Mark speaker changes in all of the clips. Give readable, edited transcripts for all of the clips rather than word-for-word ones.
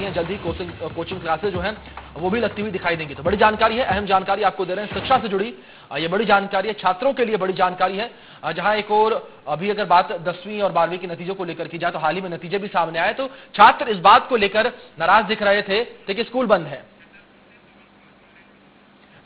Speaker 1: रही हैं, जल्द ही कोचिंग क्लासेस जो हैं वो भी लगती हुई दिखाई देंगी। तो बड़ी जानकारी है, अहम जानकारी आपको दे रहे हैं शिक्षा से जुड़ी। ये बड़ी जानकारी है, छात्रों के लिए बड़ी जानकारी है। जहां एक और अभी अगर बात 10वीं और 12वीं के नतीजों को लेकर की जाए तो हाल ही में नतीजे भी सामने आए, तो छात्र इस बात को लेकर नाराज दिख रहे थे कि स्कूल बंद है।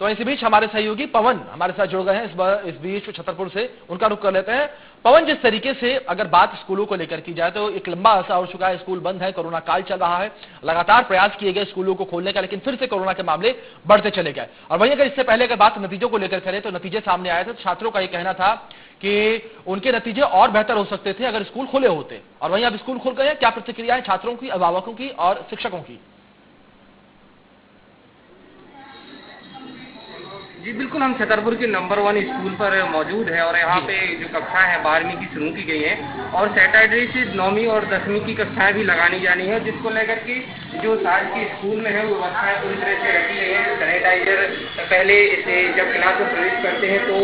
Speaker 1: तो इसी बीच हमारे सहयोगी पवन हमारे साथ जुड़ गए हैं इस बीच छतरपुर से, उनका रुख कर लेते हैं। पवन, जिस तरीके से अगर बात स्कूलों को लेकर की जाए तो एक लंबा अरसा हो चुका है, स्कूल बंद है, कोरोना काल चल रहा है, लगातार प्रयास किए गए स्कूलों को खोलने का, लेकिन फिर से कोरोना के मामले बढ़ते चले गए। और वहीं अगर इससे पहले अगर बात नतीजों को लेकर करें तो नतीजे सामने आए थे, तो छात्रों का यह कहना था कि उनके नतीजे और बेहतर हो सकते थे अगर स्कूल खुले होते। और वहीं अब स्कूल खुल गए हैं, क्या प्रतिक्रिया है छात्रों की, अभिभावकों की और शिक्षकों की?
Speaker 2: जी बिल्कुल, हम छतरपुर के नंबर 1 स्कूल पर मौजूद है और यहाँ पे जो कक्षाएं हैं 12वीं की शुरू की गई हैं और सैटरडे से 9वीं और 10वीं की कक्षाएं भी लगानी जानी है, जिसको लेकर के जो आज के स्कूल में है व्यवस्थाएं पूरी तरह से रखी गई है। सैनिटाइजर पहले से जब क्लास में प्रवेश करते हैं तो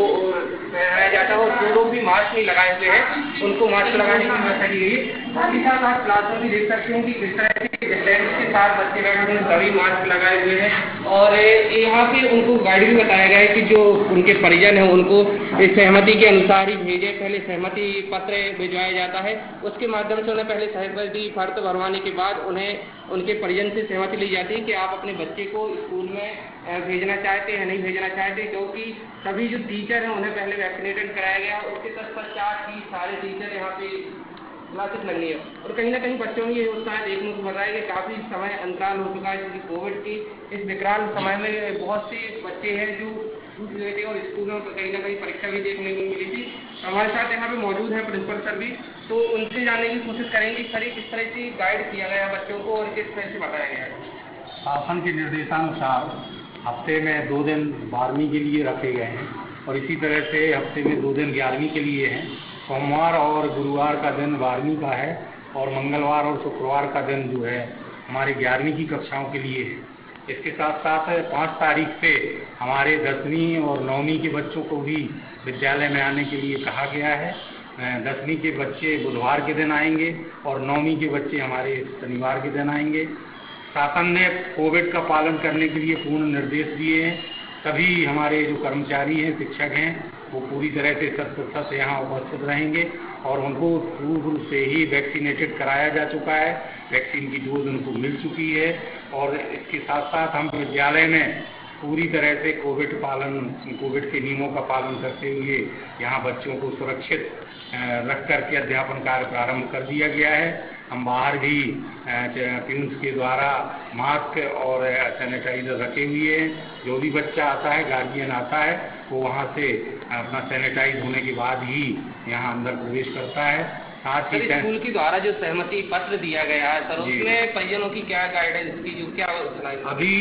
Speaker 2: पहनाया जाता है और जो लोग भी मास्क नहीं लगाए हुए हैं उनको मास्क लगाने की व्यवस्था की गई है। साथ ही साथ आप क्लास में भी देख सकते हैं कि किस तरह से डिस्टेंस के साथ बच्चे बैठे हैं, सभी मास्क लगाए हुए हैं और यहाँ पे उनको गाइड भी बताया गया है कि जो उनके परिजन हैं उनको इस सहमति के अनुसार ही भेजे। पहले सहमति पत्र भिजवाया जाता है, उसके माध्यम से उन्हें पहले सहमति पत्र भरवाने के बाद उन्हें उनके परिजन से सहमति ली जाती है कि आप अपने बच्चे को स्कूल में भेजना चाहते हैं नहीं भेजना चाहते, क्योंकि सभी जो टीचर हैं उन्हें पहले वैक्सीनेटेड कराया गया। उसके तत्पश्चात ही सारे टीचर यहाँ पे क्लासेस लगनी है और कहीं ना कहीं बच्चों में ये उत्साह देखने को मिल रहा है कि काफ़ी समय अंतराल हो चुका है, क्योंकि कोविड की इस विकराल समय में बहुत से बच्चे हैं जो छूट गए थे और स्कूलों में कहीं ना कहीं परीक्षा भी देखने को मिली थी। हमारे साथ यहाँ पे मौजूद है प्रिंसिपल सर भी, तो उनसे जानने की कोशिश करेंगे सर किस तरह से गाइड किया गया बच्चों को और किस तरह से बताया गया है।
Speaker 3: शासन के निर्देशानुसार हफ्ते में 2 दिन 12वीं के लिए रखे गए हैं और इसी तरह से हफ्ते में 2 दिन 11वीं के लिए हैं। सोमवार और गुरुवार का दिन 12वीं का है और मंगलवार और शुक्रवार का दिन जो है हमारे 11वीं की कक्षाओं के लिए है। इसके साथ साथ 5 तारीख से हमारे 10वीं और 9वीं के बच्चों को भी विद्यालय में आने के लिए कहा गया है। 10वीं के बच्चे बुधवार के दिन आएंगे और 9वीं के बच्चे हमारे शनिवार के दिन आएंगे। शासन ने कोविड का पालन करने के लिए पूर्ण निर्देश दिए हैं। सभी हमारे जो कर्मचारी हैं, शिक्षक हैं, वो पूरी तरह से 100% यहाँ उपस्थित रहेंगे और उनको पूर्व से ही वैक्सीनेटेड कराया जा चुका है, वैक्सीन की डोज उनको मिल चुकी है। और इसके साथ साथ हम विद्यालय में पूरी तरह से कोविड के नियमों का पालन करते हुए यहाँ बच्चों को सुरक्षित रख करके अध्यापन कार्य प्रारंभ कर दिया गया है। हम बाहर भी प्यून्स के द्वारा मास्क और सैनिटाइजर रखे हुए हैं। जो भी बच्चा आता है, गार्जियन आता है, वो वहाँ से अपना सैनिटाइज होने के बाद ही यहाँ अंदर प्रवेश करता है। साथ ही
Speaker 2: स्कूल के द्वारा जो सहमति पत्र दिया गया है सर, उसमें परिजनों की क्या गाइडेंस की जो क्या
Speaker 3: अभी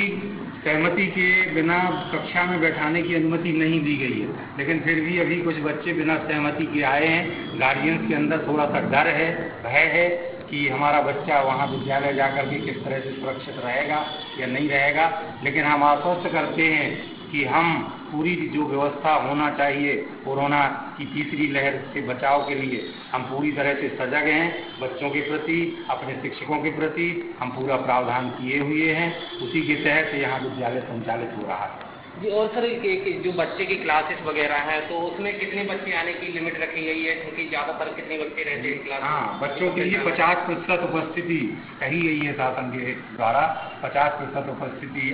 Speaker 3: सहमति के बिना कक्षा में बैठाने की अनुमति नहीं दी गई है, लेकिन फिर भी अभी कुछ बच्चे बिना सहमति के आए हैं। गार्जियंस के अंदर थोड़ा सा डर है, भय है कि हमारा बच्चा वहाँ विद्यालय जाकर के किस तरह से सुरक्षित रहेगा या नहीं रहेगा। लेकिन हम आश्वस्त करते हैं कि हम पूरी जो व्यवस्था होना चाहिए कोरोना की तीसरी लहर से बचाव के लिए, हम पूरी तरह से सजग हैं। बच्चों के प्रति, अपने शिक्षकों के प्रति हम पूरा प्रावधान किए हुए हैं। उसी के तहत यहाँ विद्यालय संचालित हो रहा है।
Speaker 2: जी, और सर जो बच्चे की क्लासेस वगैरह हैं तो उसमें कितने बच्चे आने की लिमिट रखी गई है, क्योंकि ज़्यादातर कितने बच्चे रहते हैं क्लास?
Speaker 3: हाँ, बच्चों के लिए 50% उपस्थिति कही गई है शासन के द्वारा। 50% उपस्थिति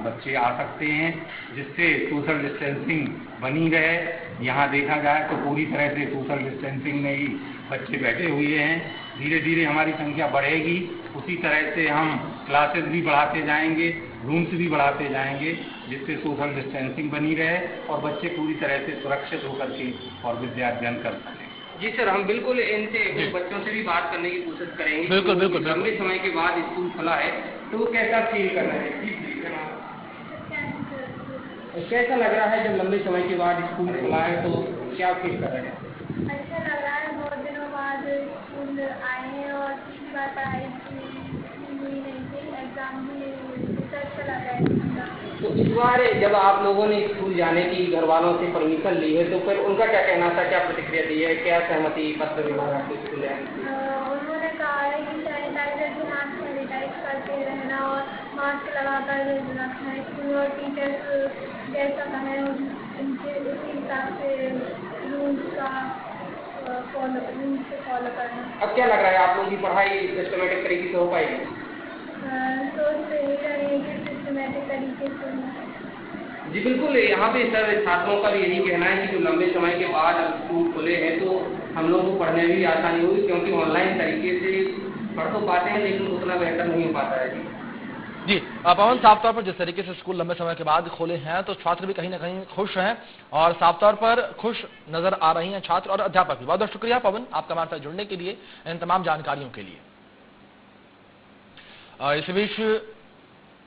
Speaker 3: बच्चे आ सकते हैं, जिससे सोशल डिस्टेंसिंग बनी रहे। यहाँ देखा जाए तो पूरी तरह से सोशल डिस्टेंसिंग में ही बच्चे बैठे हुए हैं। धीरे धीरे हमारी संख्या बढ़ेगी, उसी तरह से हम क्लासेस भी बढ़ाते जाएंगे, रूम्स भी बढ़ाते जाएंगे, जिससे सोशल डिस्टेंसिंग बनी रहे और बच्चे पूरी तरह से सुरक्षित होकर के और विद्या अध्ययन कर सकें।
Speaker 2: जी सर, हम बिल्कुल इनसे बच्चों से भी बात करने की कोशिश करेंगे।
Speaker 1: बिल्कुल।
Speaker 2: लंबे समय के बाद स्कूल खुला है तो कैसा फील कर रहे हैं? कैसा लग रहा है जब लंबे समय के बाद स्कूल खुला है तो क्या फील कर रहे हैं?
Speaker 4: अच्छा लग रहा है, बहुत दिनों बाद स्कूल आए हैं और पिछली बार पढ़ाई हुई नहीं थी, एग्जाम भी अच्छा लग रहा है।
Speaker 2: तो इस बार जब आप लोगों ने स्कूल जाने की घर वालों से परमिशन ली है तो फिर उनका क्या कहना था, क्या प्रतिक्रिया दी है, क्या सहमति पत्र मिला आपको स्कूल जाने?
Speaker 4: उन्होंने कहा है कि सैनिटाइजर के हाथ सैनिटाइज करके रहना मास्क लगाकर रखना है स्कूल और टीचर्स जैसा कहें उनके उसी हिसाब से रूल्स फॉलो करना।
Speaker 2: अब क्या लग रहा है आप लोगों की पढ़ाई सिस्टमेटिक तरीके से हो पाएगी?
Speaker 4: सोच रही है कि सिस्टमेटिक तरीके से।
Speaker 2: जी बिल्कुल, यहाँ पे सर छात्रों का भी यही कहना है कि जो लंबे समय के बाद अब स्कूल खुले हैं तो हम लोगों को पढ़ने में भी आसानी होगी, क्योंकि ऑनलाइन तरीके से पढ़ तो पाते हैं लेकिन उतना बेहतर नहीं हो पाता है।
Speaker 1: जी पवन, साफ तौर पर जिस तरीके से स्कूल लंबे समय के बाद खोले हैं तो छात्र भी कहीं ना कहीं खुश हैं और साफ तौर पर खुश नजर आ रही हैं छात्र और अध्यापक भी। बहुत बहुत शुक्रिया पवन, आपका हमारे साथ जुड़ने के लिए, इन तमाम जानकारियों के लिए। इस बीच